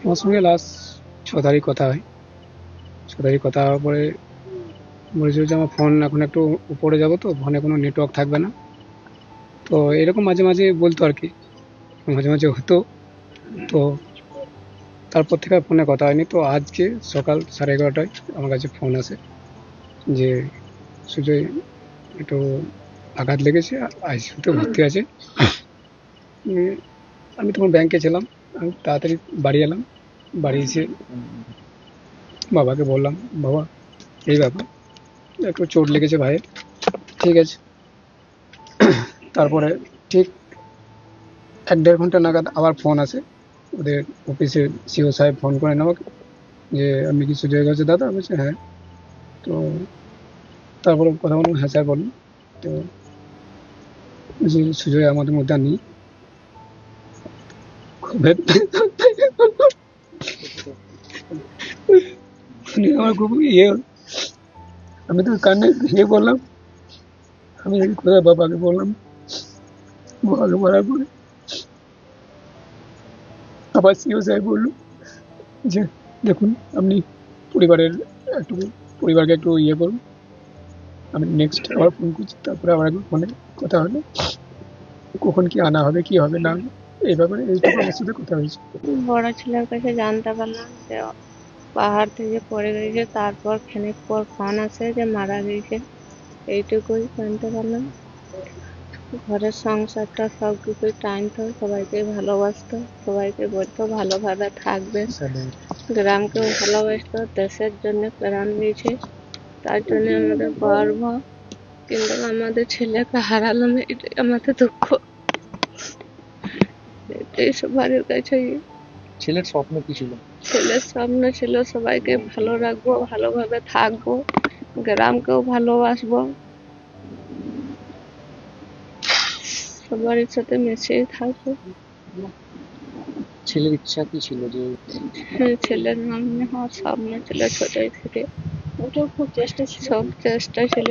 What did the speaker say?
আমার সঙ্গে লাস্ট 6 তারিখ কথা হয়। 6 তারিখ কথা হওয়ার পরে বলেছিল যে আমার ফোন এখন একটু উপরে যাবো, তো ফোনে কোনো নেটওয়ার্ক থাকবে না। তো এরকম মাঝে মাঝে বলতো আর কি, মাঝে মাঝে হতো। তো তারপর থেকে আর ফোনে কথা হয়নি। তো আজকে সকাল 11:30টায় আমার কাছে ফোন আসে যে সুজয় একটু আঘাত লেগেছে, আইসিইউতে ভর্তি আছে। উম, আমি তখন ব্যাংকে ছিলাম। আমি তাড়াতাড়ি বাড়ি এলাম। বাড়ি এসে বাবাকে বললাম, বাবা এই ব্যাপার, একটু চোট লেগেছে ভাইয়ের। ঠিক আছে। তারপরে ঠিক 1-1.5 ঘন্টা নাগাদ আবার ফোন আসে ওদের অফিসের সিও সাহেব ফোন করেন আমাকে যে আপনি কি সুজয় ঘোষের দাদা? বলছে হ্যাঁ। তো তারপরে কথা বললাম, হ্যাঁ স্যার বলুন। তো বলছি সুজয় আমাদের মধ্যে আর নেই। শুনে আমার খুব ইয়ে হলো। আমি তো কান্নায় ভেঙে পড়লাম। আমি কোথায় বাবাকে বললাম। বাবাকে বলার পরে আবার সিও সাহেব বললো যে দেখুন, আপনি পরিবারের একটু পরিবারকে একটু ইয়ে করুন। আমি নেক্সট আবার ফোন করছি। তারপরে আবার একবার ফোনে কথা হলো, কখন কি আনা হবে, কি হবে না হবে এই ব্যাপারে এইটুকু আমার সাথে কথা হয়েছে। বড় ছেলের কাছে জানতে পারলাম যে পাহাড় থেকে পড়ে গেছে, তারপর খানিক পর ফোন আসে যে মারা গেছে। এইটুকুই জানতে পারলাম। ঘরের সংসারটা সব কিছুই টানতো, সবাইকে ভালোবাসতো, সবাইকে বলতো ভালোভাবে থাকবে। গ্রামকেও ভালোবাসতো, দেশের জন্য প্রাণ দিয়েছে, তার জন্য আমাদের গর্ব। কিন্তু আমাদের ছেলেকে হারালাম, এটাই আমাদের দুঃখ। এটাই সবার কাছে। ছেলের স্বপ্ন কি ছিল? ছেলের স্বপ্ন ছিল সবাইকে ভালো রাখবো, ভালোভাবে থাকবো, গ্রামকেও ভালোবাসবো, সবার সাথে মিশে থাকবো। ছেলের ইচ্ছা কি ছিল যে ছেলের নাম হওয়ার স্বপ্ন ছিল ছোটই থেকে। ওটাও খুব চেষ্টা ছিল, সব চেষ্টা ছিল।